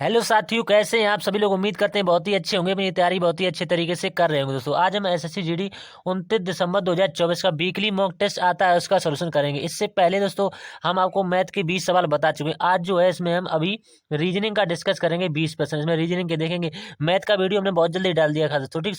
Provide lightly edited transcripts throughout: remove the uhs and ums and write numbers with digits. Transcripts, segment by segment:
Hello साथियों, कैसे हैं आप सभी लोग। उम्मीद करते हैं बहुत ही अच्छे होंगे। अपनी तैयारी बहुत ही अच्छे तरीके से कर रहे होंगे। दोस्तों आज हम एसएससी जीडी 29 दिसंबर 2024 का वीकली मॉक टेस्ट आता है, उसका सोल्यूशन करेंगे। इससे पहले दोस्तों हम आपको मैथ के 20 सवाल बता चुके हैं। आज जो है इसमें हम अभी रीजनिंग का डिस्कस करेंगे 20%। इसमें रीजनिंग के देखेंगे। मैथ का वीडियो हमने बहुत जल्दी डाल दिया था दोस्तों, ठीक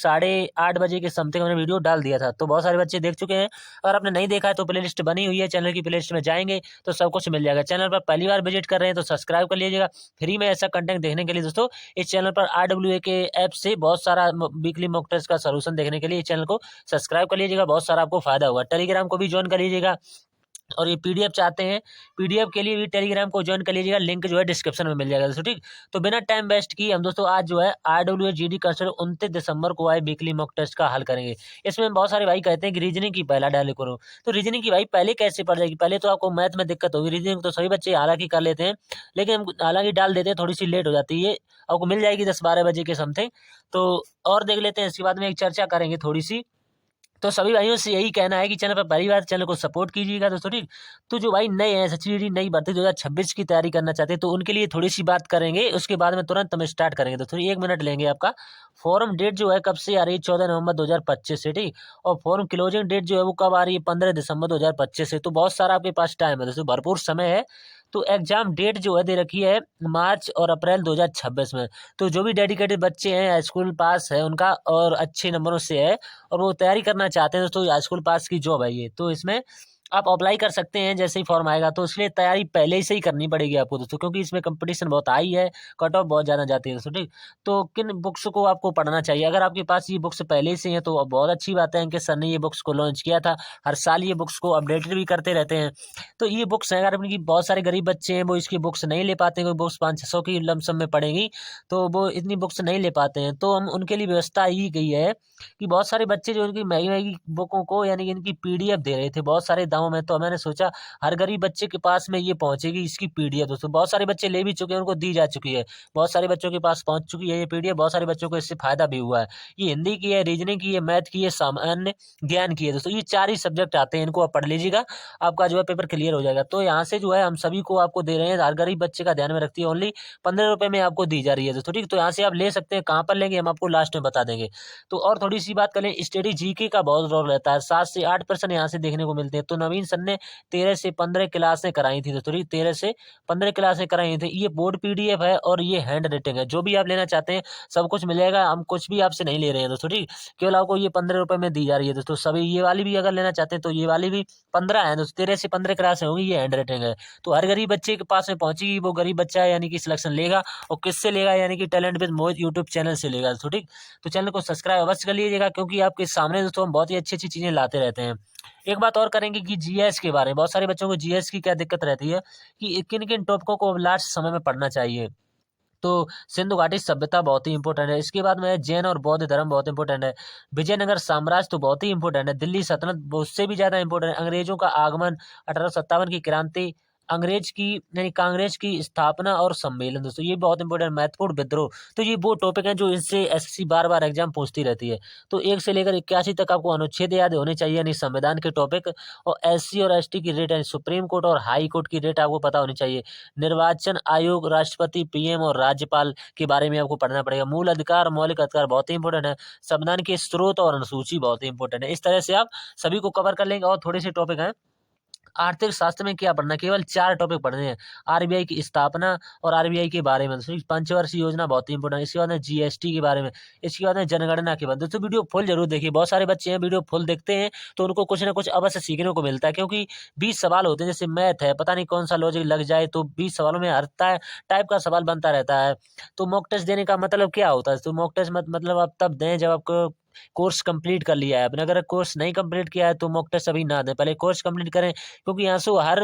8:30 के समथिंग हमने वीडियो डाल दिया था, तो बहुत सारे बच्चे देख चुके हैं। अगर आपने नहीं देखा है तो प्ले लिस्ट बनी हुई है, चैनल की प्ले लिस्ट में जाएंगे तो सब कुछ मिल जाएगा। चैनल पर पहली बार विजिट कर रहे हैं तो सब्सक्राइब कर लीजिएगा फ्री में ऐसा कंटेंट देखने के लिए। दोस्तों इस चैनल पर RWA के ऐप से बहुत सारा वीकली मॉक टेस्ट का सॉल्यूशन देखने के लिए इस चैनल को सब्सक्राइब कर लीजिएगा, बहुत सारा आपको फायदा होगा। टेलीग्राम को भी ज्वाइन कर लीजिएगा। और ये पीडीएफ चाहते हैं, पीडीएफ के लिए भी टेलीग्राम को ज्वाइन कर लीजिएगा, लिंक जो है डिस्क्रिप्शन में मिल जाएगा दोस्तों, ठीक। तो बिना टाइम वेस्ट किए हम दोस्तों आज जो है RWA GD कांस्टेबल 29 दिसंबर को आए वीकली मॉक टेस्ट का हल करेंगे। इसमें बहुत सारे भाई कहते हैं कि रीजनिंग की पहला डाले करो, तो रीजनिंग की भाई पहले कैसे पड़ जाएगी। पहले तो आपको मैथ में दिक्कत होगी, रीजनिंग तो सभी बच्चे हालांकि कर लेते हैं, लेकिन हम हालांकि डाल देते हैं, थोड़ी सी लेट हो जाती है। ये आपको मिल जाएगी 10-12 बजे के समथिंग। तो और देख लेते हैं, इसके बाद में एक चर्चा करेंगे थोड़ी सी। तो सभी भाइयों से यही कहना है कि चैनल पर पहली बार चैनल को सपोर्ट कीजिएगा दोस्तों, ठीक। तो जो भाई नए हैं, सच्ची नई भर्ती 2026 की तैयारी करना चाहते हैं, तो उनके लिए थोड़ी सी बात करेंगे। उसके बाद में तुरंत हम स्टार्ट करेंगे दोस्तों। 1 मिनट लेंगे आपका। फॉर्म डेट जो है कब से आ रही है, 14 नवंबर 2025 से, ठीक। और फॉर्म क्लोजिंग डेट जो है वो कब आ रही है, 15 दिसंबर 2025 से। तो बहुत सारा आपके पास टाइम है दोस्तों, भरपूर समय है। तो एग्जाम डेट जो है दे रखी है मार्च और अप्रैल 2026 में। तो जो भी डेडिकेटेड बच्चे हैं, स्कूल पास है उनका और अच्छे नंबरों से है और वो तैयारी करना चाहते हैं दोस्तों, हाई स्कूल पास की जॉब है ये, तो इसमें आप अप्लाई कर सकते हैं जैसे ही फॉर्म आएगा। तो इसलिए तैयारी पहले से ही करनी पड़ेगी आपको दोस्तों, क्योंकि इसमें कंपटीशन बहुत हाई है, कट ऑफ बहुत ज़्यादा जाती है दोस्तों, ठीक। तो किन बुक्स को आपको पढ़ना चाहिए, अगर आपके पास ये बुक्स पहले से हैं तो बहुत अच्छी बात है कि सर ने ये बुक्स को लॉन्च किया था। हर साल ये बुक्स को अपडेटेड भी करते रहते हैं। तो ये बुक्स हैं, अगर अपनी बहुत सारे गरीब बच्चे हैं वो इसकी बुक्स नहीं ले पाते हैं, कोई बुक्स 500-600 की लमसम में पड़ेंगी, तो वो इतनी बुक्स नहीं ले पाते हैं। तो हम उनके लिए व्यवस्था ही गई है कि बहुत सारे बच्चे जो इनकी महंगी महंगी बुकों को यानी कि इनकी पीडीएफ दे रहे थे बहुत सारे दामों में। तो मैंने सोचा हर गरीब बच्चे के पास में ये पहुंचेगी इसकी पीडीएफ दोस्तों। बहुत सारे बच्चे ले भी चुके हैं, उनको दी जा चुकी है, बहुत सारे बच्चों के पास पहुंच चुकी है ये पीडीएफ, बहुत सारे बच्चों को इससे फायदा भी हुआ है। ये हिंदी की है, रीजनिंग की है, मैथ की है, सामान्य ज्ञान की है दोस्तों। ये 4 ही सब्जेक्ट आते हैं, इनको आप पढ़ लीजिएगा, आपका जो है पेपर क्लियर हो जाएगा। तो यहाँ से जो है हम सभी को आपको दे रहे हैं, हर गरीब बच्चे का ध्यान में रखती है, ओनली 15 रुपए में आपको दी जा रही है दोस्तों, ठीक। तो यहाँ से आप ले सकते हैं, कहाँ पर लेंगे हम आपको लास्ट में बता देंगे। तो और थोड़ी सी बात करें, स्टडी जीके का बहुत रोल रहता है, 7 से 8% यहाँ से देखने को मिलते हैं। तो नवीन सर ने 13 से 15 क्लासें कराई थी दोस्तों, 13 से 15 क्लासें कराई थी। ये बोर्ड पीडीएफ है और ये हैंड राइटिंग है। जो भी आप लेना चाहते हैं सब कुछ मिलेगा, हम कुछ भी आपसे नहीं ले रहे हैं दोस्तों, ठीक। केवल आपको ये 15 रुपए में दी जा रही है दोस्तों। सभी ये वाली भी अगर लेना चाहते हैं तो ये वाली भी 15 है दोस्तों, 13 से 15 क्लासें होंगी, ये हैंड राइटिंग है। तो हर गरीब बच्चे के पास में पहुंचेगी, वो गरीब बच्चा है यानी कि सिलेक्शन लेगा। और किससे लेगा, यानी कि talent with Mohit YouTube channel से लेगा दोस्तों, ठीक। तो चैनल को सब्सक्राइब अवश्य कर लीजिएगा, क्योंकि आपके सामने दोस्तों हम बहुत ही अच्छी अच्छी चीजें लाते रहते हैं। एक बात और करेंगे कि जीएस के बारे में, बहुत सारे बच्चों को जीएस की क्या दिक्कत रहती है कि किन किन टॉपिकों को लास्ट समय में पढ़ना चाहिए। तो सिंधु घाटी सभ्यता बहुत ही इंपॉर्टेंट है, इसके बाद में जैन और बौद्ध धर्म बहुत इंपॉर्टेंट है, विजयनगर साम्राज्य तो बहुत ही इंपॉर्टेंट है, दिल्ली सल्तनत उससे भी ज्यादा इंपॉर्टेंट है, अंग्रेजों का आगमन, 1857 की क्रांति, अंग्रेज की यानी कांग्रेस की स्थापना और सम्मेलन दोस्तों, ये बहुत इंपॉर्टेंट, महत्वपूर्ण विद्रोह। तो ये वो टॉपिक हैं जो इससे एसएससी बार बार एग्जाम पूछती रहती है। तो 1 से लेकर 81 तक आपको अनुच्छेद याद होने चाहिए, यानी संविधान के टॉपिक। और एससी और एसटी की रेट, यानी सुप्रीम कोर्ट और हाई कोर्ट की रेट आपको पता होनी चाहिए। निर्वाचन आयोग, राष्ट्रपति, पीएम और राज्यपाल के बारे में आपको पढ़ना पड़ेगा। मूल अधिकार, मौलिक अधिकार बहुत ही इंपॉर्टेंट है। संविधान के स्रोत और अनुसूची बहुत ही इंपॉर्टेंट है। इस तरह से आप सभी को कवर कर लेंगे। और थोड़े से टॉपिक हैं, आर्थिक शास्त्र में क्या पढ़ना है, केवल 4 टॉपिक पढ़ने हैं। आरबीआई की स्थापना और आरबीआई के बारे में, पंचवर्षीय योजना बहुत ही इंपॉर्टेंट है। इसके बाद में जीएसटी के बारे में, इसके बाद में जनगणना के बाद। दोस्तों वीडियो फुल जरूर देखिए, बहुत सारे बच्चे हैं वीडियो फुल देखते हैं तो उनको कुछ ना कुछ अवश्य सीखने को मिलता है, क्योंकि 20 सवाल होते हैं, जैसे मैथ है, पता नहीं कौन सा लॉजिक लग जाए तो 20 सवालों में हर टाइप का सवाल बनता रहता है। तो मॉक टेस्ट देने का मतलब क्या होता है, तो मॉक टेस्ट मतलब आप तब दें जब आपको कोर्स कंप्लीट कर लिया है आपने। अगर कोर्स नहीं कंप्लीट किया है तो मॉक टेस्ट अभी ना दें, पहले कोर्स कंप्लीट करें, क्योंकि यहाँ से हर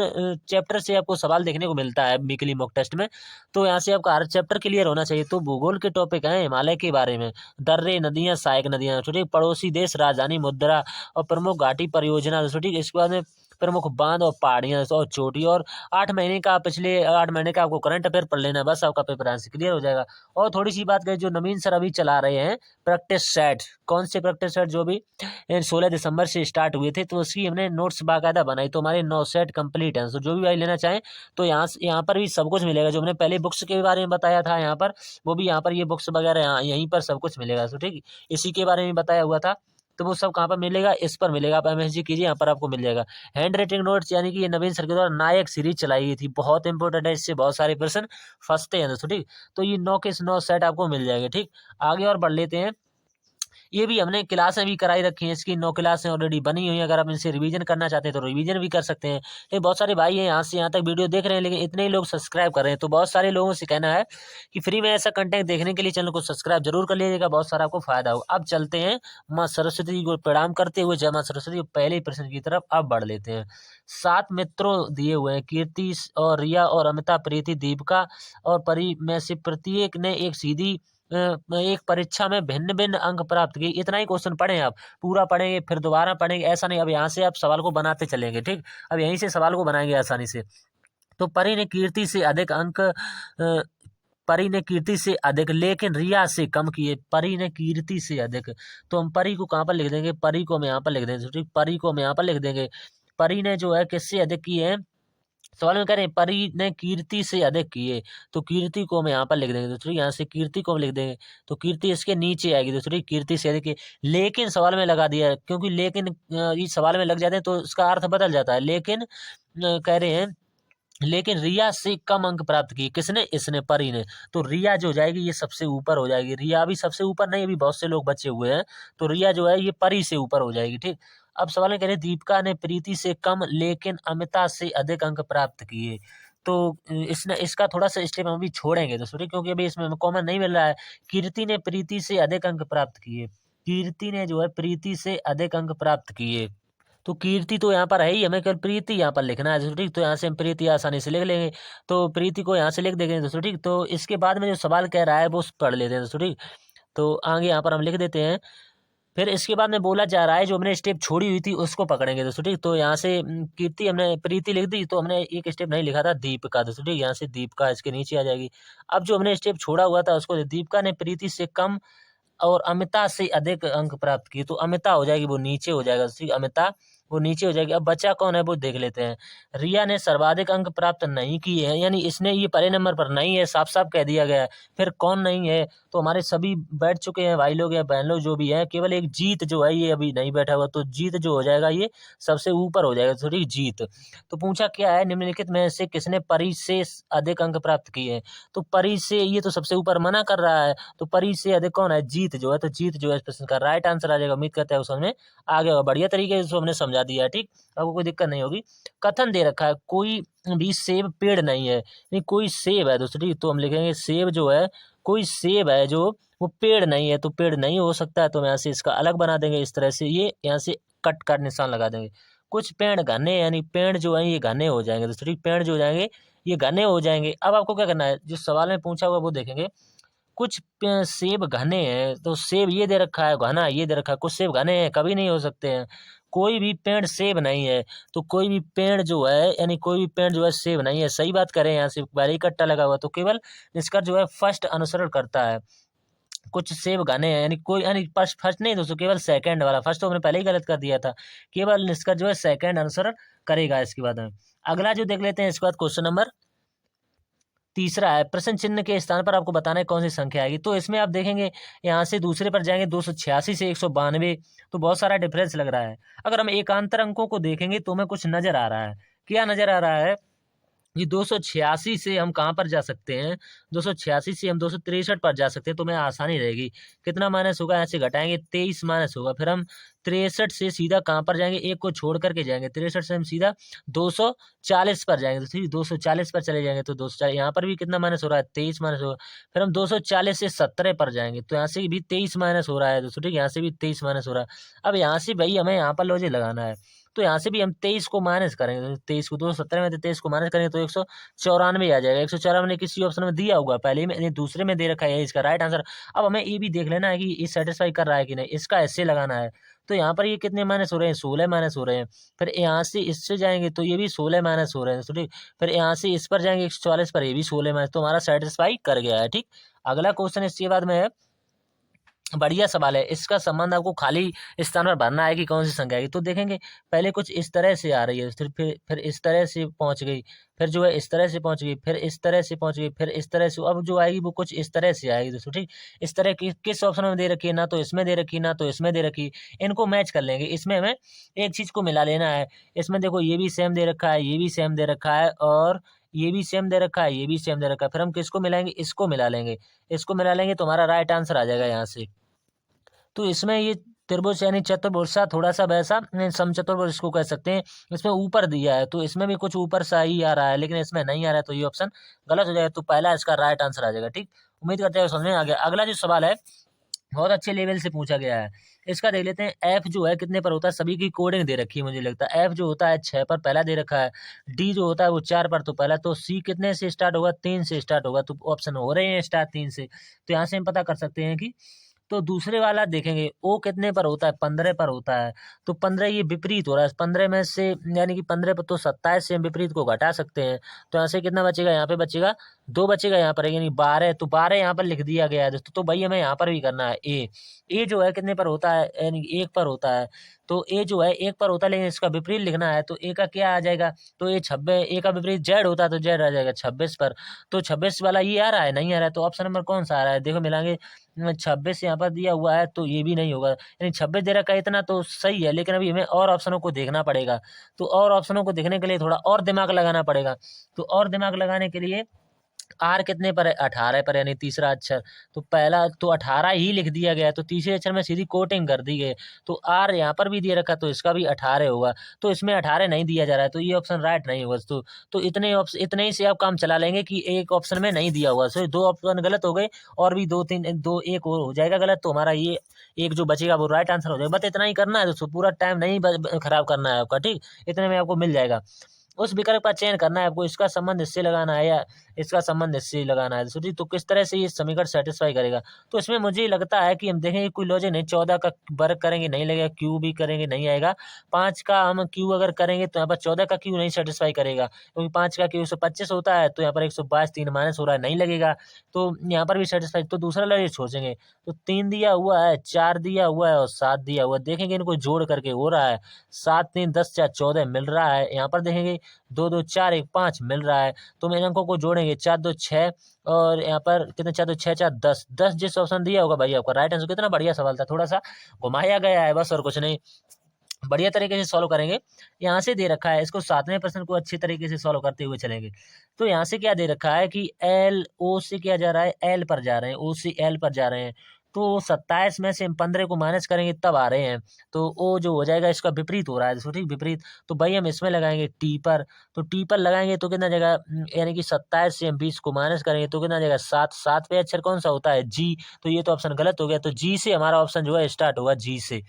चैप्टर से आपको सवाल देखने को मिलता है वीकली मॉक टेस्ट में। तो यहाँ से आपका हर चैप्टर क्लियर होना चाहिए। तो भूगोल के टॉपिक हैं, हिमालय के बारे में, दर्रे, नदियाँ, सहायक नदियाँ, छोटे पड़ोसी देश, राजधानी, मुद्रा और प्रमुख घाटी परियोजना, ठीक। इसके बाद में प्रमुख बांध और पहाड़ियाँ दोस्तों और चोटी। और 8 महीने का, पिछले 8 महीने का आपको करंट अफेयर पढ़ लेना है, बस आपका पेपर आंसर क्लियर हो जाएगा। और थोड़ी सी बात करें, जो नवीन सर अभी चला रहे हैं प्रैक्टिस सेट, कौन से प्रैक्टिस सेट, जो भी 16 दिसंबर से स्टार्ट हुए थे, तो उसकी हमने नोट्स बाकायदा बनाई, तो हमारे 9 सेट कंप्लीट हैं। तो जो भी भाई लेना चाहें तो यहाँ पर भी सब कुछ मिलेगा। जो हमने पहले बुक्स के बारे में बताया था यहाँ पर, वो भी यहाँ पर ये बुक्स वगैरह यहीं पर सब कुछ मिलेगा। तो ठीक, इसी के बारे में बताया हुआ था, तो वो सब कहाँ पर मिलेगा, इस पर मिलेगा। आप एमएसजी कीजिए, यहाँ पर आपको मिल जाएगा। हैंड राइटिंग नोट्स, यानी कि ये नवीन सर के द्वारा नायक सीरीज चलाई गई थी, बहुत इंपॉर्टेंट है, इससे बहुत सारे प्रश्न फंसते हैं दोस्तों। ठीक, तो ये 9 के 9 सेट आपको मिल जाएंगे। ठीक, आगे और बढ़ लेते हैं। ये भी हमने क्लासें भी कराई रखी हैं, इसकी 9 क्लासें ऑलरेडी बनी हुई हैं। अगर आप इनसे रिवीजन करना चाहते हैं तो रिवीजन भी कर सकते हैं। ये बहुत सारे भाई हैं यहाँ से यहाँ तक वीडियो देख रहे हैं, लेकिन इतने ही लोग सब्सक्राइब कर रहे हैं। तो बहुत सारे लोगों से कहना है कि फ्री में ऐसा कंटेंट देखने के लिए चैनल को सब्सक्राइब जरूर कर लीजिएगा, बहुत सारा आपको फायदा होगा। अब चलते हैं माँ सरस्वती को प्रणाम करते हुए, जय माँ सरस्वती, पहले ही प्रश्न की तरफ अब बढ़ लेते हैं। 7 मित्रों दिए हुए हैं, कीर्ति और रिया और अमिता, प्रीति, दीपिका और परी में से प्रत्येक ने एक परीक्षा में भिन्न भिन्न अंक प्राप्त किए। इतना ही क्वेश्चन पढ़े आप, पूरा पढ़ेंगे फिर दोबारा पढ़ेंगे ऐसा नहीं। अब यहाँ से आप सवाल को बनाते चलेंगे। ठीक, अब यहीं से सवाल को बनाएंगे आसानी से। तो परी ने कीर्ति से अधिक अंक परी ने कीर्ति से अधिक लेकिन रिया से कम किए। परी ने कीर्ति से अधिक, तो हम परी को कहाँ पर लिख देंगे, परी को हम यहाँ पर लिख देंगे। ठीक, परी को हम यहाँ पर लिख देंगे। परी ने जो है किससे अधिक किए हैं, सवाल में कह रहे हैं परी ने कीर्ति से अधिक किए, तो कीर्ति को हम यहाँ पर लिख देंगे दोस्तों। यहाँ से कीर्ति को हम लिख देंगे, तो कीर्ति इसके नीचे आएगी दोस्तों। कीर्ति से अधिक, लेकिन सवाल में लगा दिया है, क्योंकि लेकिन ये सवाल में लग जाते हैं तो इसका अर्थ बदल जाता है। लेकिन कह रहे हैं लेकिन रिया से कम अंक प्राप्त किए, किसने, इसने, परी ने। तो रिया जो हो जाएगी ये सबसे ऊपर हो जाएगी। रिया अभी सबसे ऊपर नहीं, अभी बहुत से लोग बचे हुए हैं, तो रिया जो है ये परी से ऊपर हो जाएगी। ठीक, अब सवाल में कह रहे हैं दीपिका ने प्रीति से कम लेकिन अमिता से अधिक अंक प्राप्त किए। तो इसने इसका थोड़ा सा स्टेप हम भी छोड़ेंगे दोस्तों, ठीक, क्योंकि अभी इसमें कॉमन नहीं मिल रहा है। कीर्ति ने प्रीति से अधिक अंक प्राप्त किए, कीर्ति ने जो है प्रीति से अधिक अंक प्राप्त किए। तो कीर्ति तो यहाँ पर है ही, हमें केवल प्रीति यहाँ पर लिखना है दोस्तों। ठीक, तो यहाँ से हम प्रीति आसानी से लिख लेंगे, तो प्रीति को यहाँ से लिख देंगे दोस्तों। ठीक, तो इसके बाद में जो सवाल कह रहा है वो पढ़ लेते हैं दोस्तों। ठीक, तो आगे यहाँ पर हम लिख देते हैं। फिर इसके बाद में बोला जा रहा है, जो हमने स्टेप छोड़ी हुई थी उसको पकड़ेंगे दोस्तों। ठीक, तो यहाँ से कीर्ति हमने प्रीति लिख दी, तो हमने एक स्टेप नहीं लिखा था दीपिका दोस्तों। ठीक, यहाँ से दीपिका इसके नीचे आ जाएगी। अब जो हमने स्टेप छोड़ा हुआ था उसको, दीपिका ने प्रीति से कम और अमिता से अधिक अंक प्राप्त किए, तो अमिता हो जाएगी, वो नीचे हो जाएगा। ठीक, अमिता वो नीचे हो जाएगी। अब बचा कौन है वो देख लेते हैं। रिया ने सर्वाधिक अंक प्राप्त नहीं किए हैं, यानी इसने ये पहले नंबर पर नहीं है, साफ साफ कह दिया गया है। फिर कौन नहीं है, तो हमारे सभी बैठ चुके हैं भाई लोग या बहन लोग जो भी है, केवल एक जीत जो है ये अभी नहीं बैठा हुआ, तो जीत जो हो जाएगा ये सबसे ऊपर हो जाएगा। थोड़ी जीत। तो पूछा क्या है, निम्नलिखित में से किसने परी से अधिक अंक प्राप्त किए हैं, तो परी से, ये तो सबसे ऊपर मना कर रहा है, तो परी से अधिक कौन है, जीत जो है, तो जीत जो है इस प्रश्न का राइट आंसर आ जाएगा। उम्मीद करते हैं उस समझ आगे होगा, बढ़िया तरीके से हमने समझा दिया है। ठीक, आपको कोई दिक्कत नहीं होगी। कथन दे रखा है, कोई भी सेब पेड़ नहीं है, नहीं कोई सेब है दोस्तों। ठीक, तो हम लिखेंगे सेब जो है, कोई सेब है जो वो पेड़ नहीं है, तो पेड़ नहीं हो सकता है, तो हम यहाँ से इसका अलग बना देंगे इस तरह से, ये यहाँ से कट कर निशान लगा देंगे। कुछ पेड़ घने, यानी पेड़ जो है ये घने हो जाएंगे दोस्तों। ठीक, पेड़ जो हो जाएंगे ये घने हो जाएंगे। अब आपको क्या करना है, जो सवाल में पूछा हुआ वो देखेंगे। कुछ सेब घने हैं, तो सेब ये दे रखा है, घना ये दे रखा है, कुछ सेब घने हैं, कभी नहीं हो सकते हैं। कोई भी पेड़ सेब नहीं है, तो कोई भी पेड़ जो है, यानी कोई भी पेड़ जो है सेब नहीं है। सही बात करें, यहाँ से बारी कट्टा लगा हुआ, तो केवल इसका जो है फर्स्ट अनुसरण करता है। कुछ सेब घने हैं, यानी कोई, यानी फर्स्ट नहीं दोस्तों, केवल सेकंड वाला, फर्स्ट तो हमने पहले ही गलत कर दिया था। केवल इसका जो है सेकंड अनुसरण करेगा। इसके बाद में अगला जो देख लेते हैं, इसके बाद क्वेश्चन नंबर तीसरा है, प्रश्न चिन्ह के स्थान पर आपको बताना है कौन सी संख्या आएगी। तो इसमें आप देखेंगे यहाँ से दूसरे पर जाएंगे, 286 से 192, तो बहुत सारा डिफरेंस लग रहा है। अगर हम एकांतर अंकों को देखेंगे तो हमें कुछ नजर आ रहा है। क्या नजर आ रहा है, ये 286 से हम कहाँ पर जा सकते हैं, 286 से हम 263 पर जा सकते हैं, तो हमें आसानी रहेगी। कितना माइनस होगा, यहाँ से घटाएंगे 23 माइनस होगा। फिर हम 63 से सीधा कहाँ पर जाएंगे, एक को छोड़ करके जाएंगे, 63 से हम सीधा 240 पर जाएंगे। तो ठीक, 240 पर चले जाएंगे, तो 240, यहाँ पर भी कितना माइनस हो रहा है, 23 माइनस होगा। फिर हम 240 से 17 पर जाएंगे, तो यहाँ से भी 23 माइनस हो रहा है दोस्तों। ठीक, यहाँ से भी 23 माइनस हो रहा है। अब यहाँ से भाई हमें यहाँ पर लॉजिक लगाना है, तो यहाँ से भी हम 23 को माइनस करेंगे, 23 को 270 में 23 को माइनस करेंगे तो 194 आ जाएगा। 194 किसी ऑप्शन में दिया होगा, पहले में दूसरे में दे रखा है, इसका राइट आंसर। अब हमें ये भी देख लेना है कि ये सेटिस्फाई कर रहा है कि नहीं, इसका ऐसे लगाना है। तो यहाँ पर ये कितने माइनस हो रहे हैं, 16 माइनस हो रहे हैं। फिर यहाँ से इससे जाएंगे तो ये भी 16 माइनस हो रहे हैं, तो ठीक। फिर यहाँ से इस पर जाएंगे 144 पर, ये भी 16 माइनस, तो हमारा सेटिस्फाई कर गया है, ठीक। अगला क्वेश्चन इसके बाद में है, बढ़िया सवाल है। इसका संबंध आपको खाली स्थान पर भरना है कि कौन सी संख्या है। तो देखेंगे पहले कुछ इस तरह से आ रही है, फिर इस तरह से पहुंच गई, फिर जो है इस तरह से पहुंच गई, फिर इस तरह से पहुंच गई, फिर इस तरह से, अब जो आएगी वो कुछ इस तरह से आएगी दोस्तों, ठीक। इस तरह की किस ऑप्शन में दे रखी है, ना तो इसमें दे रखी, ना तो इसमें दे रखी। इनको मैच कर लेंगे, इसमें हमें एक चीज को मिला लेना है। इसमें देखो ये भी सेम दे रखा है, ये भी सेम दे रखा है, और ये भी सेम दे रखा है, ये भी सेम दे रखा है। फिर हम किसको मिलाएंगे, इसको मिला लेंगे। इसको मिला लेंगे तो हमारा राइट आंसर आ जाएगा यहाँ से। तो इसमें ये त्रिभुज यानी चतुर्भुज सा थोड़ा सा वैसा समचतुर्भुज इसको कह सकते हैं। इसमें ऊपर दिया है तो इसमें भी कुछ ऊपर सा ही आ रहा है, लेकिन इसमें नहीं आ रहा है, तो ये ऑप्शन गलत हो जाएगा। तो पहला इसका राइट आंसर आ जाएगा, ठीक। उम्मीद करते हैं समझ में आ गया। अगला जो सवाल है बहुत अच्छे लेवल से पूछा गया है। इसका देख लेते हैं। एफ जो है कितने पर होता है, सभी की कोडिंग दे रखी है मुझे लगता है। एफ जो होता है 6 पर, पहला दे रखा है। डी जो होता है वो 4 पर, तो पहला। तो सी कितने से स्टार्ट होगा, 3 से स्टार्ट होगा, तो ऑप्शन हो रहे हैं स्टार्ट 3 से। तो यहाँ से हम पता कर सकते हैं कि, तो दूसरे वाला देखेंगे ओ कितने पर होता है, 15 पर होता है। तो 15 ये विपरीत हो रहा है, 15 में से यानी कि 15 पर, तो 27 से हम विपरीत को घटा सकते हैं। तो यहाँ से कितना बचेगा, यहाँ पे बचेगा 2 बचेगा, यहाँ पर यानी 12। तो 12 यहाँ पर लिख दिया गया है दोस्तों। तो भाई हमें यहाँ पर भी करना है। ए जो है कितने पर होता है, यानी 1 पर होता है। तो ए जो है 1 पर होता है, लेकिन इसका विपरीत लिखना है। तो ए का क्या आ जाएगा, तो ये 26, ए का विपरीत जेड होता है तो जेड आ जाएगा 26 पर। तो 26 वाला ये आ रहा है, नहीं आ रहा है। तो ऑप्शन नंबर कौन सा आ रहा है, देखो मिलाएंगे। 26 यहाँ पर दिया हुआ है तो ये भी नहीं होगा, यानी 26 दे रखा है, इतना तो सही है, लेकिन अभी हमें और ऑप्शनों को देखना पड़ेगा। तो और ऑप्शनों को देखने के लिए थोड़ा और दिमाग लगाना पड़ेगा। तो और दिमाग लगाने के लिए आर कितने पर है, 18 पर, यानी तीसरा अक्षर। तो पहला तो 18 ही लिख दिया गया है, तो तीसरे अक्षर में सीधी कोटिंग कर दी गई। तो आर यहाँ पर भी दिया रखा, तो इसका भी 18 होगा। तो इसमें 18 नहीं दिया जा रहा है, तो ये ऑप्शन राइट नहीं होगा। तो इतने ऑप्शन, इतने ही से आप काम चला लेंगे कि एक ऑप्शन में नहीं दिया हुआ, सो 2 ऑप्शन गलत हो गए, और भी 2 3 2 1 और हो जाएगा गलत। तो हमारा ये एक जो बचेगा वो राइट आंसर हो जाएगा। बस इतना ही करना है दोस्तों, पूरा टाइम नहीं खराब करना है आपका, ठीक। इतने में आपको मिल जाएगा। उस विकल्प का चयन करना है आपको, इसका संबंध इससे लगाना है या इसका संबंध इससे लगाना है। सोचिए तो किस तरह से ये समीकरण सेटिस्फाई करेगा। तो इसमें मुझे लगता है कि हम देखेंगे कोई लॉजिक नहीं। 14 का वर्ग करेंगे नहीं लगेगा, क्यू भी करेंगे नहीं आएगा। 5 का हम क्यू अगर करेंगे तो यहाँ पर 14 का क्यू नहीं सेटिस्फाई करेगा, क्योंकि 5 का क्यू 125 होता है, तो यहाँ पर 122 3 माइनस हो रहा है, नहीं लगेगा। तो यहाँ पर भी सेटिस्फाई। तो दूसरा लॉजिक सोचेंगे। तो 3 दिया हुआ है, 4 दिया हुआ है और 7 दिया हुआ है। देखेंगे इनको जोड़ करके हो रहा है 7 3 10 4 14 मिल रहा है। यहाँ पर देखेंगे 2 2 4 1 5 मिल रहा है। तो हम इन अंकों को जोड़ेंगे, 4 2 6, और यहाँ पर कितने, 4 2 6 4 10 10 जिस ऑप्शन दिया होगा भाई आपका राइट आंसर। कितना बढ़िया सवाल था, थोड़ा सा घुमाया गया है बस, और कुछ नहीं। बढ़िया तरीके से सॉल्व करेंगे। यहाँ से दे रखा है, इसको 7वें प्रश्न को अच्छी तरीके से सॉल्व करते हुए चलेंगे। तो यहाँ से क्या दे रखा है कि एल ओ से क्या जा रहा है, एल पर जा रहे हैं, ओ से एल पर जा रहे हैं। तो 27 में से हम 15 को माइनस करेंगे तब आ रहे हैं। तो ओ जो हो जाएगा इसका विपरीत हो रहा है, ठीक विपरीत। तो भाई हम इसमें लगाएंगे टी पर। तो टी पर लगाएंगे तो कितना जाएगा, यानी कि 27 से हम 20 को माइनस करेंगे तो कितना जाएगा 7। 7 पे अक्षर कौन सा होता है, जी। तो ये तो ऑप्शन गलत हो गया। तो जी से हमारा ऑप्शन जो है स्टार्ट होगा, जी से।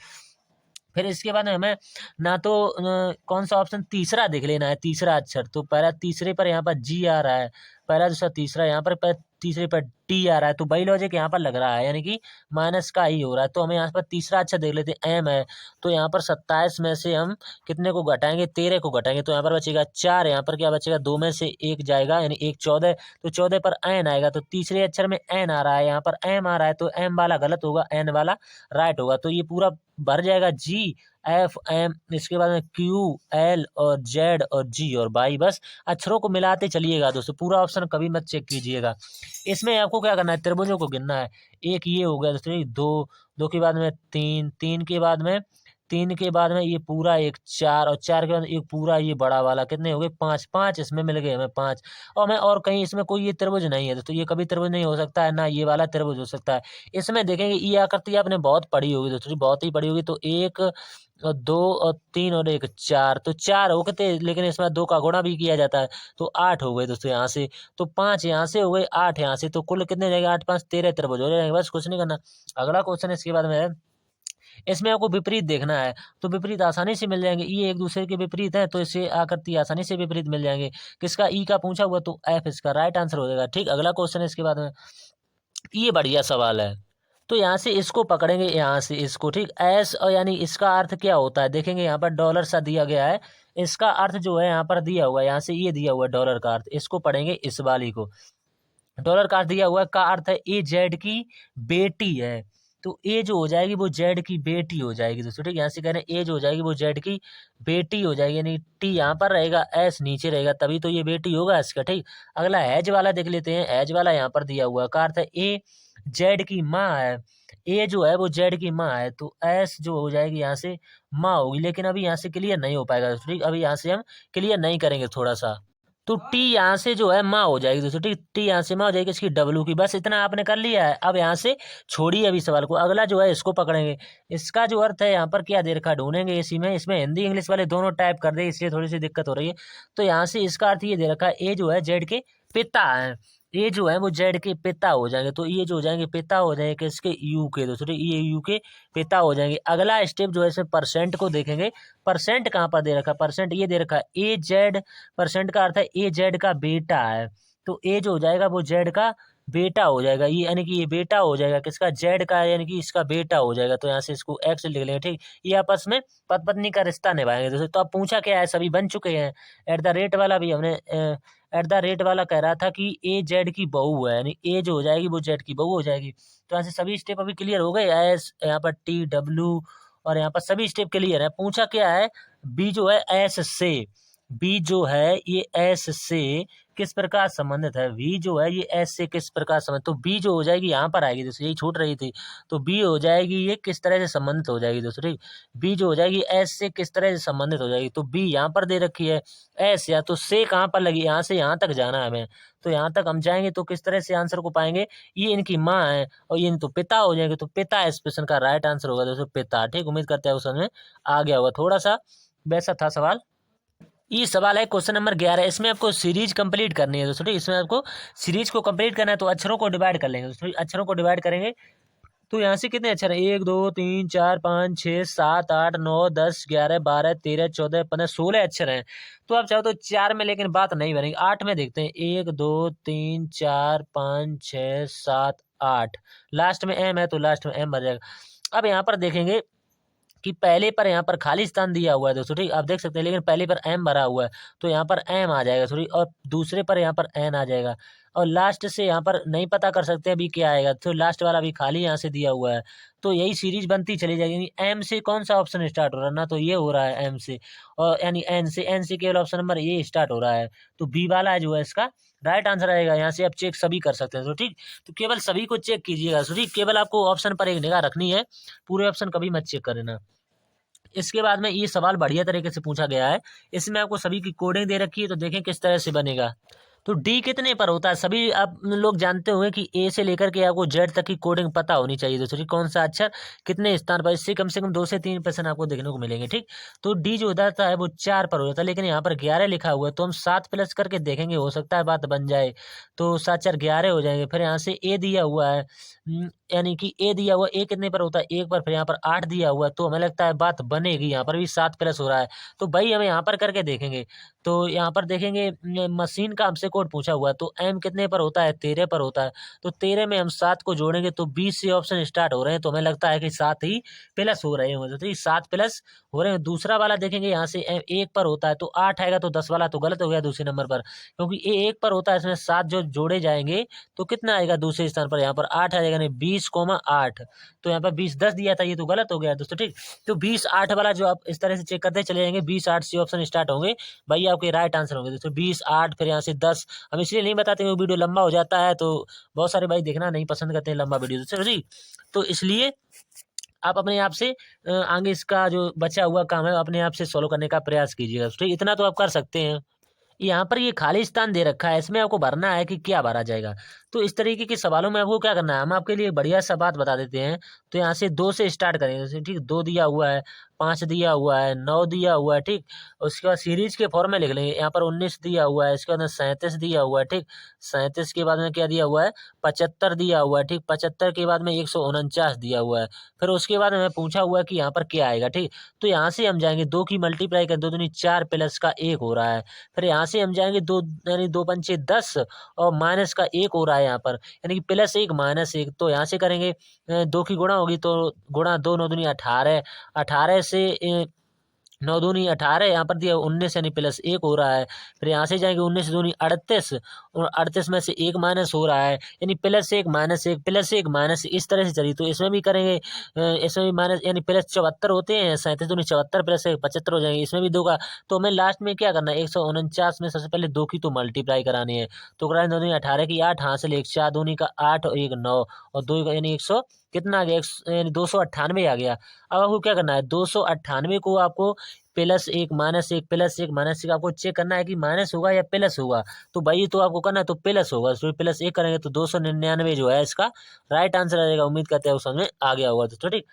फिर इसके बाद में हमें ना तो कौन सा ऑप्शन तीसरा देख लेना है, तीसरा अक्षर। तो पहला तीसरे पर यहाँ पर जी आ रहा है, पहला दूसरा तीसरा, यहाँ पर तीसरे पर टी आ रहा है। तो बाई लॉजिक यहाँ पर लग रहा है, यानी कि माइनस का ही हो रहा है। तो हमें यहाँ पर तीसरा अक्षर देख लेते हैं, एम है। तो यहाँ पर 27 में से हम कितने को घटाएंगे, 13 को घटाएंगे, तो यहाँ पर बचेगा 4। यहाँ पर क्या बचेगा, 2 में से 1 जाएगा, यानी 1 14। तो 14 पर एन आएगा, तो तीसरे अक्षर में एन आ रहा है, यहाँ पर एम आ रहा है। तो एम वाला गलत होगा, एन वाला राइट होगा। तो ये पूरा भर जाएगा, जी एफ एम, इसके बाद में क्यू एल और जेड और जी और बाई। बस अक्षरों को मिलाते चलिएगा दोस्तों, पूरा ऑप्शन कभी मत चेक कीजिएगा। इसमें आपको क्या करना है, त्रिभुजों को गिनना है। एक ये हो गया दोस्तों, 2, 2 के बाद में 3, 3 के बाद में, 3 के बाद में ये पूरा एक 4, और 4 के बाद एक पूरा ये बड़ा वाला, कितने हो गए 5। 5 इसमें मिल गए हमें 5। और हमें और कहीं इसमें कोई ये त्रिभुज नहीं है दोस्तों, ये कभी त्रिभुज नहीं हो सकता है, ना ये वाला त्रिभुज हो सकता है। इसमें देखेंगे ये आकृति आपने बहुत पढ़ी होगी दोस्तों, बहुत ही पढ़ी होगी। तो 1 और 2 और 3 और 1 4, तो 4 हो गए, लेकिन इसमें 2 का गुणा भी किया जाता है, तो 8 हो गए दोस्तों यहाँ से। तो 5 यहाँ से हो गए, 8 यहाँ से, तो कुल कितने जाएगा, 8 5 13 त्रिभुज हो जाएंगे। बस कुछ नहीं करना। अगला क्वेश्चन इसके बाद में है, इसमें आपको विपरीत देखना है, तो विपरीत आसानी से मिल जाएंगे, ये एक दूसरे के विपरीत है तो इसे आकृति आसानी से विपरीत मिल जाएंगे। किसका, ई का पूछा हुआ तो एफ इसका राइट आंसर हो जाएगा। ठीक, अगला क्वेश्चन है इसके बाद में, ये बढ़िया सवाल है। तो यहाँ से इसको पकड़ेंगे, यहाँ से इसको, ठीक, एस और यानी इसका अर्थ क्या होता है, देखेंगे यहाँ पर डॉलर सा दिया गया है, इसका अर्थ जो है यहाँ पर दिया हुआ है, यहाँ से ये दिया हुआ है डॉलर का अर्थ, इसको पढ़ेंगे इस वाली को। डॉलर का अर्थ दिया हुआ है, का अर्थ है ए जेड की बेटी है, तो ए जो हो जाएगी वो जेड की बेटी हो जाएगी दोस्तों। ठीक, यहाँ से कह रहे हैं ए जो हो जाएगी वो जेड की बेटी हो जाएगी, यानी टी यहाँ पर रहेगा, एस नीचे रहेगा, तभी तो ये बेटी होगा इसका। ठीक, अगला हैज वाला देख लेते हैं, हैज वाला यहाँ पर दिया हुआ है, का अर्थ है ए जेड की माँ है, ए जो है वो जेड की माँ है, तो एस जो हो जाएगी यहाँ से माँ होगी, लेकिन अभी यहाँ से क्लियर नहीं हो पाएगा दोस्तों। ठीक, अभी यहाँ से हम क्लियर नहीं करेंगे थोड़ा सा, तो टी यहाँ से जो है माँ हो जाएगी दोस्तों। ठीक, टी यहाँ से माँ हो जाएगी इसकी डब्लू की, बस इतना आपने कर लिया है। अब यहाँ से छोड़िए अभी सवाल को, अगला जो है इसको पकड़ेंगे, इसका जो अर्थ है यहाँ पर क्या दे रखा है ढूंढेंगे इसी में, इसमें हिंदी इंग्लिश वाले दोनों टाइप कर दे, इसलिए थोड़ी सी दिक्कत हो रही है। तो यहाँ से इसका अर्थ ये दे रखा है, ए जो है जेड के पिता है, ये जो है वो जेड के पिता हो जाएंगे, तो ये जो हो जाएंगे पिता हो जाएंगे किसके, यू के दोस्तों। ये यू के पिता हो जाएंगे। अगला स्टेप जो है इसमें परसेंट को देखेंगे, परसेंट कहाँ पर दे रखा है, परसेंट ये दे रखा है ए जेड, परसेंट का अर्थ है ए जेड का बेटा है, तो ए जो हो जाएगा वो जेड का बेटा हो जाएगा, ये यानी कि ये बेटा हो जाएगा किसका, जेड का, यानी कि इसका बेटा हो जाएगा, तो यहाँ से इसको एक्स लिख लेंगे। ठीक, ये आपस में पति पत्नी का रिश्ता निभाएंगे दोस्तों। तो अब पूछा क्या है, सभी बन चुके हैं। एट द रेट वाला भी हमने एट द रेट वाला कह रहा था कि ए जेड की बहू है, यानी ए जो हो जाएगी वो जेड की बहू हो जाएगी। तो यहाँ से सभी स्टेप अभी क्लियर हो गए, एस यहाँ पर टी डब्ल्यू और यहाँ पर सभी स्टेप क्लियर है। पूछा क्या है, बी जो है एस से, बी जो है ये एस से किस प्रकार संबंधित है, वी जो है ये एस से किस प्रकार संबंधित, तो बी जो हो जाएगी यहाँ पर आएगी दोस्तों, यही छूट रही थी, तो बी हो जाएगी ये किस तरह से संबंधित हो जाएगी दोस्तों। ठीक, बी जो हो जाएगी एस से किस तरह से संबंधित हो जाएगी, तो बी यहाँ पर दे रखी है, एस या तो से कहाँ पर लगी, यहाँ से यहाँ तक जाना है हमें, तो यहाँ तक हम जाएंगे तो किस तरह से आंसर को पाएंगे, ये इनकी माँ है और ये तो पिता हो जाएंगे, तो पिता इस प्रश्न का राइट आंसर होगा दोस्तों, पिता। ठीक, उम्मीद करते हैं उस समय आ गया होगा, थोड़ा सा वैसा था सवाल। ये सवाल है क्वेश्चन नंबर 11, इसमें आपको सीरीज कंप्लीट करनी है दोस्तों। इसमें आपको सीरीज को कंप्लीट करना है, तो अक्षरों को डिवाइड कर लेंगे दोस्तों, अक्षरों को डिवाइड करेंगे, तो यहाँ से कितने अक्षर हैं, 1 2 3 4 5 6 7 8 9 10 11 12 13 14 15 16 अक्षर हैं। तो आप चाहो तो 4 में, लेकिन बात नहीं बनेगी, 8 में देखते हैं, 1 2 3 4 5 6 7 8, लास्ट में एम है तो लास्ट में एम भर जाएगा। अब यहाँ पर देखेंगे कि पहले पर यहाँ पर खाली स्थान दिया हुआ है दोस्तों। ठीक, आप देख सकते हैं, लेकिन पहले पर एम भरा हुआ है, तो यहाँ पर एम आ जाएगा सॉरी, और दूसरे पर यहाँ पर एन आ जाएगा, और लास्ट से यहाँ पर नहीं पता कर सकते अभी क्या आएगा, तो लास्ट वाला भी खाली यहाँ से दिया हुआ है, तो यही सीरीज बनती चली जाएगी। एम से कौन सा ऑप्शन स्टार्ट हो रहा है ना, तो ये हो रहा है एम से, और यानी एन से केवल ऑप्शन नंबर ये स्टार्ट हो रहा है, तो बी वाला जो है इसका राइट आंसर आएगा। यहाँ से आप चेक सभी कर सकते हैं, तो ठीक, तो केवल सभी को चेक कीजिएगा, तो ठीक, केवल आपको ऑप्शन पर एक निगाह रखनी है, पूरे ऑप्शन कभी मत चेक करना। इसके बाद में ये सवाल बढ़िया तरीके से पूछा गया है, इसमें आपको सभी की कोडिंग दे रखी है, तो देखें किस तरह से बनेगा। तो डी कितने पर होता है, सभी आप लोग जानते होंगे कि ए से लेकर के आपको जेड तक की कोडिंग पता होनी चाहिए दोस्तों, कौन सा अक्षर कितने स्थान पर, इससे कम से कम 2 से 3% आपको देखने को मिलेंगे। ठीक, तो डी जो होता है वो 4 पर हो जाता है, लेकिन यहाँ पर 11 लिखा हुआ है, तो हम 7 प्लस करके देखेंगे, हो सकता है बात बन जाए, तो 7 4 11 हो जाएंगे। फिर यहाँ से ए दिया हुआ है, यानी कि ए दिया हुआ, ए कितने पर होता है 1 पर, फिर यहाँ पर 8 दिया हुआ है, तो हमें लगता है बात बनेगी, यहाँ पर भी 7 प्लस हो रहा है, तो भाई हमें यहाँ पर करके देखेंगे। तो यहाँ पर देखेंगे मशीन का हमसे कोड पूछा हुआ है, तो एम कितने पर होता है 13 पर होता है, तो 13 में हम 7 को जोड़ेंगे तो 20 से ऑप्शन स्टार्ट हो रहे हैं, तो हमें लगता है कि 7 ही प्लस हो रहे हैं, तो 7 प्लस हो रहे हैं। दूसरा वाला देखेंगे, यहाँ से 1 पर होता है, तो 8 आएगा, तो 10 वाला तो गलत हो गया दूसरे नंबर पर, क्योंकि ए 1 पर होता है, इसमें 7 जो जोड़े जाएंगे तो कितना आएगा दूसरे स्थान पर, यहाँ पर 8 आ जाएगा, नहीं 20,8, तो यहाँ पर 20 10 दिया था, ये तो गलत हो गया दोस्तों। ठीक, तो 20 8 वाला जो आप इस तरह से चेक करते चले जाएंगे, 20 8 से ऑप्शन स्टार्ट होंगे, भाई आपके राइट आंसर होंगे दोस्तों 20 8, फिर यहाँ से 10। हम इसलिए नहीं बताते हैं, वो वीडियो लंबा हो जाता है, तो बहुत सारे भाई देखना नहीं पसंद करते हैं लंबा वीडियो दोस्तों जी, तो इसलिए आप अपने आप से आगे इसका जो बचा हुआ काम है अपने आप से सॉल्व करने का प्रयास कीजिएगा। ठीक, इतना तो आप कर सकते हैं। यहाँ पर ये खाली स्थान दे रखा है, इसमें आपको भरना है कि क्या भरा जाएगा। तो इस तरीके के सवालों में आपको क्या करना है, हम आपके लिए बढ़िया सा बात बता देते हैं। तो यहाँ से 2 से स्टार्ट करेंगे, जैसे ठीक 2 दिया हुआ है, 5 दिया हुआ है, 9 दिया हुआ है, ठीक। उसके बाद सीरीज के फॉर्म में लिख लेंगे, यहाँ पर 19 दिया हुआ है, इसके बाद में 37 दिया हुआ है, ठीक। 37 के बाद में क्या दिया हुआ है, 75 दिया हुआ है, ठीक। 75 के बाद में 149 दिया हुआ है। फिर उसके बाद हमें पूछा हुआ है कि यहाँ पर क्या आएगा, ठीक। तो यहाँ से हम जाएंगे 2 की मल्टीप्लाई कर, 2 दूनी 4 प्लस का 1 हो रहा है। फिर यहाँ से हम जाएंगे 2 यानी 2 पंचे 10 और माइनस का 1 हो रहा है यहाँ पर, यानी कि +1 -1। तो यहाँ से करेंगे 2 की गुणा होगी तो गुणा 2 9 दूनी 18, 18 से 9 दूनी 18, यहाँ पर दिया 19 यानी +1 हो रहा है। फिर यहाँ से जाएंगे 19 दूनी 38 और 38 में से 1 माइनस हो रहा है, यानी +1 -1 +1 -1 इस तरह से चली। तो इसमें भी करेंगे, इसमें भी माइनस यानी +74 होते हैं, 37 दूनी 74 +1 75 हो जाएंगे, इसमें भी 2 का। तो हमें लास्ट में क्या करना है, 149 में सबसे पहले 2 की तो मल्टीप्लाई करानी है। तो कराए 9 दूनी 18 की 8 हासिल, 1 4 दूनी का 8 और 1 9 और 2 का यानी 100 कितना आ गया, यानी 298 आ गया। अब आपको क्या करना है, 298 को आपको +1 -1 +1 -1 आपको चेक करना है कि माइनस होगा या प्लस होगा। तो भाई तो आपको करना है तो प्लस होगा, तो +1 करेंगे तो 299 जो है इसका राइट आंसर आ जाएगा। उम्मीद करते हैं वो समझ में आ गया होगा दोस्तों, ठीक।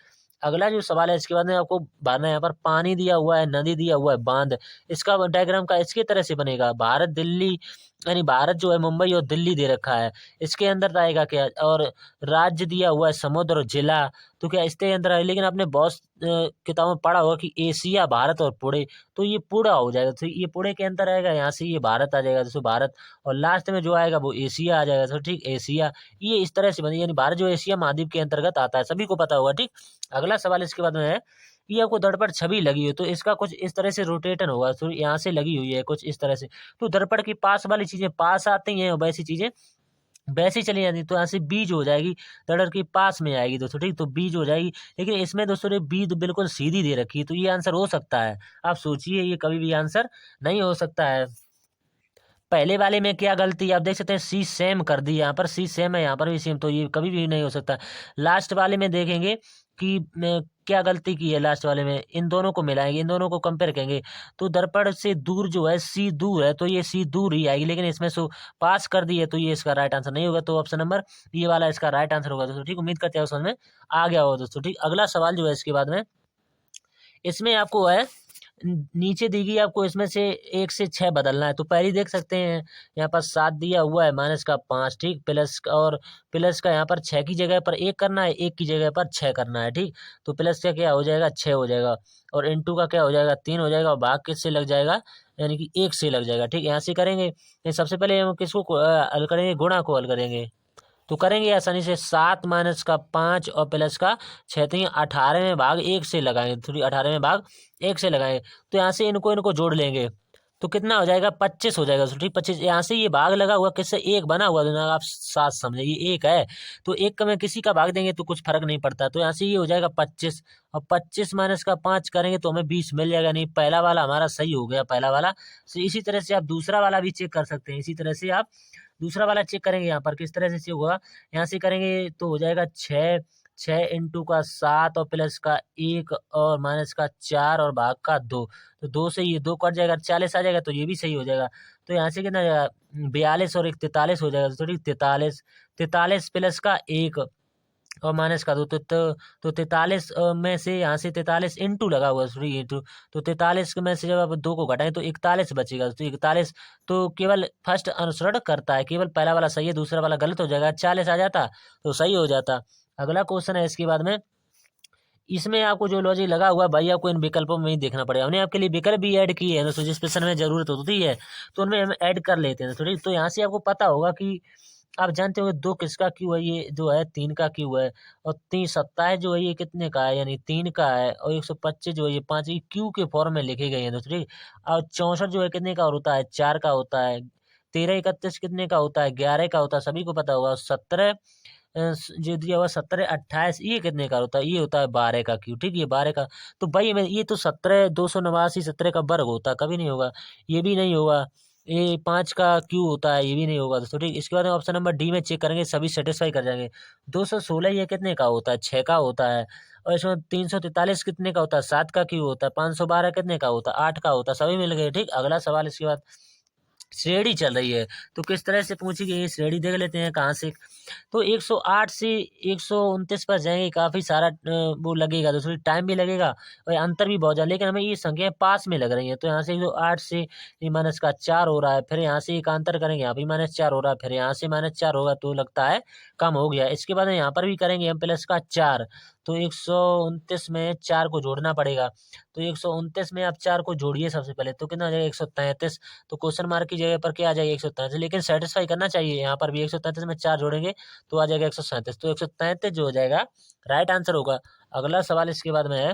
अगला जो सवाल है इसके बाद में आपको भरना है, यहाँ पर पानी दिया हुआ है, नदी दिया हुआ है, बांध। इसका डायग्राम का इसके तरह से बनेगा, भारत दिल्ली यानी भारत जो है मुंबई और दिल्ली दे रखा है, इसके अंदर आएगा क्या, और राज्य दिया हुआ है समुद्र और जिला, तो क्या इसके अंदर है। लेकिन आपने बहुत किताबों में पढ़ा होगा कि एशिया, भारत और पुणे, तो ये पूरा हो जाएगा, तो ये पुणे के अंदर आएगा, यहाँ से ये भारत आ जाएगा दोस्तों, भारत। और लास्ट में जो आएगा वो एशिया आ जाएगा, तो ठीक एशिया। ये इस तरह से बनी, यानी भारत जो एशिया महाद्वीप के अंतर्गत आता है, सभी को पता होगा, ठीक। अगला सवाल इसके बाद में है, ये आपको दर्पण छवि लगी है तो इसका कुछ इस तरह से रोटेशन होगा, तो यहाँ से लगी हुई है कुछ इस तरह से। तो दर्पण की पास वाली चीजें पास आती हैं और वैसी चीजें वैसे ही चली जाती, तो यहाँ से बीज हो जाएगी, दर्पण के पास में आएगी दोस्तों, ठीक। तो बीज हो जाएगी, लेकिन इसमें दोस्तों ने बीज बिल्कुल सीधी दे रखी है, तो ये आंसर हो सकता है। आप सोचिए, ये कभी भी आंसर नहीं हो सकता है। पहले वाले में क्या गलती, आप देख सकते हैं सी सेम कर दी, यहाँ पर सी सेम है, यहाँ पर भी सेम, तो ये कभी भी नहीं हो सकता। लास्ट वाले में देखेंगे कि क्या गलती की है, लास्ट वाले में इन दोनों को मिलाएंगे, इन दोनों को कंपेयर करेंगे, तो दर्पण से दूर जो है सी दूर है, तो ये सी दूर ही आएगी, लेकिन इसमें सो पास कर दी है, तो ये इसका राइट आंसर नहीं होगा। तो ऑप्शन नंबर ये वाला इसका राइट आंसर होगा दोस्तों, ठीक। उम्मीद करते हैं समझ में आ गया होगा दोस्तों, ठीक। अगला सवाल जो है इसके बाद में, इसमें आपको है नीचे दी गई, आपको इसमें से 1 से 6 बदलना है। तो पहले देख सकते हैं यहाँ पर 7 दिया हुआ है, माइनस का 5, ठीक। प्लस और प्लस का यहाँ पर 6 की जगह पर 1 करना है, 1 की जगह पर 6 करना है, ठीक। तो प्लस का क्या हो जाएगा, 6 हो जाएगा, और इंटू का क्या हो जाएगा, 3 हो जाएगा, और भाग किससे लग जाएगा, यानी कि 1 से लग जाएगा, ठीक। यहाँ से करेंगे, सबसे पहले हम किसको हल करेंगे, गुणा को हल करेंगे। तो करेंगे आसानी से, 7 माइनस का 5 और प्लस का 6, तो ये 18 में भाग 1 से लगाएंगे, थोड़ी 18 में भाग 1 से लगाएंगे। तो यहाँ से इनको इनको जोड़ लेंगे, तो कितना हो जाएगा, 25 हो जाएगा, ठीक। 25 यहाँ से ये भाग लगा हुआ किससे, 1 बना हुआ, तो आप साथ समझे ये 1 है, तो 1 का में किसी का भाग देंगे तो कुछ फर्क नहीं पड़ता। तो यहाँ से ये हो जाएगा 25, और 25 माइनस का 5 करेंगे तो हमें 20 मिल जाएगा। नहीं, पहला वाला हमारा सही हो गया, पहला वाला। तो इसी तरह से आप दूसरा वाला भी चेक कर सकते हैं, इसी तरह से आप दूसरा वाला चेक करेंगे, यहाँ पर किस तरह से चेक होगा, यहाँ से करेंगे तो हो जाएगा 6, 6 इंटू का 7 और प्लस का 1 और माइनस का 4 और भाग का 2, तो 2 से ये 2 कट जाएगा, 40 आ जाएगा, तो ये भी सही हो जाएगा। तो यहाँ से कितना आ जाएगा, 42 और 1 43 हो जाएगा, तो ठीक 43, 43 प्लस का 1 और माइनस का 2, तो 43 में से यहाँ से 43 इंटू लगा हुआ, सॉरी इंटू, तो 43 में से जब आप 2 को घटाएं तो 41 बचेगा, तो 41, तो केवल फर्स्ट अनुसरण करता है, केवल पहला वाला सही है, दूसरा वाला गलत हो जाएगा, 40 आ जाता तो सही हो जाता। अगला क्वेश्चन है इसके बाद में, इसमें आपको जो लॉजिक लगा हुआ है भाई, आपको इन विकल्पों में ही देखना पड़ेगा। हमने आपके लिए विकल्प भी ऐड किए हैं दोस्तों, जिस क्वेश्चन में जरूरत होती है तो उनमें हम ऐड कर लेते हैं थोड़ी। तो यहाँ से आपको पता होगा कि आप जानते हो 2 किसका क्यू है, ये जो है 3 का क्यू है, और 3 27 जो है ये कितने का है, यानी 3 का है, और 125 जो है ये 5, ये क्यू के फॉर्म में लिखे गए हैं दोस्तों, ठीक। और 64 जो है कितने का होता है, 4 का होता है। 13 31 कितने का होता है, 11 का होता है, सभी को पता होगा। 17 जो दिया हुआ 17 28 ये कितने का होता है, ये होता है 12 का क्यू, ठीक। ये 12 का, तो भाई मैं ये तो 17 289 17 का वर्ग होता है, कभी नहीं होगा, ये भी नहीं होगा। ये 5 का क्यू होता है, ये भी नहीं होगा दोस्तों, ठीक। इसके बाद ऑप्शन नंबर डी में चेक करेंगे, सभी सेटिस्फाई कर जाएंगे। 216 ये कितने का होता है, 6 का होता है। और इसमें 343 कितने का होता है, 7 का क्यू होता है। 512 कितने का होता है, 8 का होता है, सभी मिल गए, ठीक। अगला सवाल इसके बाद, श्रेणी चल रही है। तो किस तरह से पूछी गई है श्रेणी देख लेते हैं कहाँ से। तो 108 से 129 पर जाएंगे, काफ़ी सारा वो लगेगा, तो थोड़ी टाइम भी लगेगा और अंतर भी बहुत ज़्यादा, लेकिन हमें ये संख्याएं पास में लग रही हैं। तो यहाँ से 108 से ये माइनस का 4 हो रहा है, फिर यहाँ से एक अंतर करेंगे, यहाँ भी -4 हो रहा है, फिर यहाँ से -4 होगा, तो लगता है कम हो गया। इसके बाद यहाँ पर भी करेंगे हम प्लस का 4, तो 129 में 4 को जोड़ना पड़ेगा। तो 129 में आप 4 को जोड़िए सबसे पहले, तो कितना आ जाएगा 133। तो क्वेश्चन मार्क की जगह पर क्या आ जाएगा 133, लेकिन सेटिस्फाई करना चाहिए। यहाँ पर भी 133 में 4 जोड़ेंगे तो आ जाएगा 137। तो 133 जो हो जाएगा राइट आंसर होगा। अगला सवाल इसके बाद में है,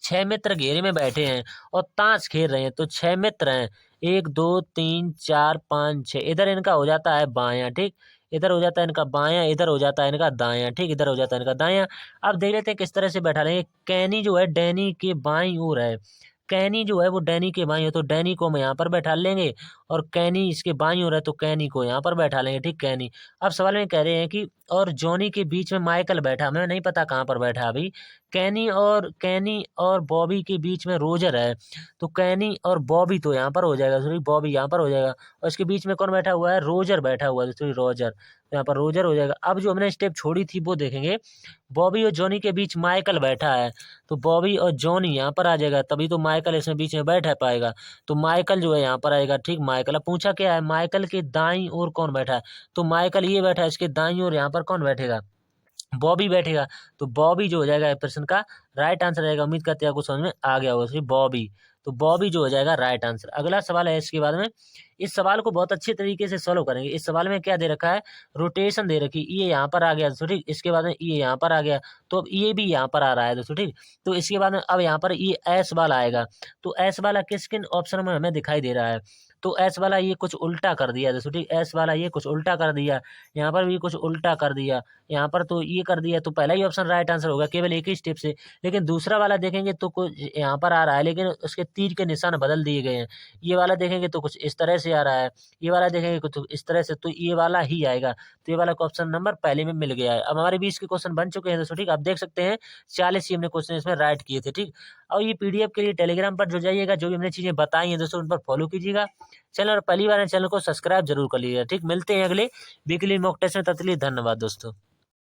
6 मित्र घेरे में बैठे हैं और ताश खेल रहे हैं। तो 6 मित्र हैं, 1 2 3 4 5 6, इधर इनका हो जाता है बायां, ठीक, इधर हो जाता है इनका बायां, इधर हो जाता है इनका दायां, ठीक, इधर हो जाता है इनका दायां। अब देख लेते हैं किस तरह से बैठा लेंगे। कैनी जो है डैनी के बाईं ओर है, कैनी जो है वो डैनी के बाईं ओर, तो डैनी को हम यहाँ पर बैठा लेंगे, और कैनी इसके बाईं ओर है तो कैनी को यहाँ पर बैठा लेंगे, ठीक, कैनी। अब सवाल में कह रहे हैं कि और जॉनी के बीच में माइकल बैठा, हमें नहीं पता कहाँ पर बैठा अभी। कैनी और बॉबी के बीच में रोजर है, तो कैनी और बॉबी तो यहाँ पर हो जाएगा, सॉरी बॉबी यहाँ पर हो जाएगा, और इसके बीच में कौन बैठा हुआ है, रोजर बैठा हुआ है, सॉरी रोजर, तो यहाँ पर रोजर हो जाएगा। अब जो हमने स्टेप छोड़ी थी वो देखेंगे, बॉबी और जॉनी के बीच माइकल बैठा है, तो बॉबी और जॉनी यहाँ पर आ जाएगा, तभी तो माइकल इसमें बीच में बैठ पाएगा। तो माइकल जो है यहाँ पर आएगा, ठीक, माइकल। अब पूछा क्या है, माइकल के दाईं ओर कौन बैठा है, तो माइकल ये बैठा है, इसके दाईं ओर यहाँ पर कौन बैठेगा, बॉबी बैठेगा। तो बॉबी जो हो जाएगा प्रश्न का राइट आंसर रहेगा। उम्मीद करते हैं आपको समझ में आ गया होगा, सिर्फ बॉबी, तो बॉबी जो हो जाएगा राइट आंसर। अगला सवाल है इसके बाद में, इस सवाल को बहुत अच्छे तरीके से सॉल्व करेंगे। इस सवाल में क्या दे रखा है, रोटेशन दे रखी, ये यहाँ पर आ गया दोस्तों, ठीक, इसके बाद में ये यहाँ पर आ गया, तो अब ये भी यहाँ पर आ रहा है दोस्तों, ठीक। तो इसके बाद में अब यहाँ पर ये एस वाला आएगा, तो एस वाला किस किन ऑप्शन में हमें दिखाई दे रहा है, तो एस वाला ये कुछ उल्टा कर दिया दोस्तों, ठीक, एस वाला ये कुछ उल्टा कर दिया, यहाँ पर भी कुछ उल्टा कर दिया, यहाँ पर तो ये कर दिया, तो पहला ही ऑप्शन राइट आंसर होगा केवल एक ही स्टेप से। लेकिन दूसरा वाला देखेंगे तो कुछ यहाँ पर आ रहा है, लेकिन उसके तीर के निशान बदल दिए गए हैं। ये वाला देखेंगे तो कुछ इस तरह से आ रहा है, ये वाला देखेंगे कुछ इस तरह से, तो ये वाला ही आएगा। तो ये वाला ऑप्शन नंबर पहले में मिल गया है। अब हमारे 20 के क्वेश्चन बन चुके हैं दोस्तों, ठीक, आप देख सकते हैं 40 ही हमने क्वेश्चन इसमें राइट किए थे, ठीक। और ये पीडीएफ के लिए टेलीग्राम पर जुड़ जाइएगा, जो भी हमने चीजें बताई हैं दोस्तों उन पर फॉलो कीजिएगा। चैनल और पहली बार चैनल को सब्सक्राइब जरूर कर लीजिएगा, ठीक। मिलते हैं अगले वीकली मॉक टेस्ट में, तब तक के लिए धन्यवाद दोस्तों।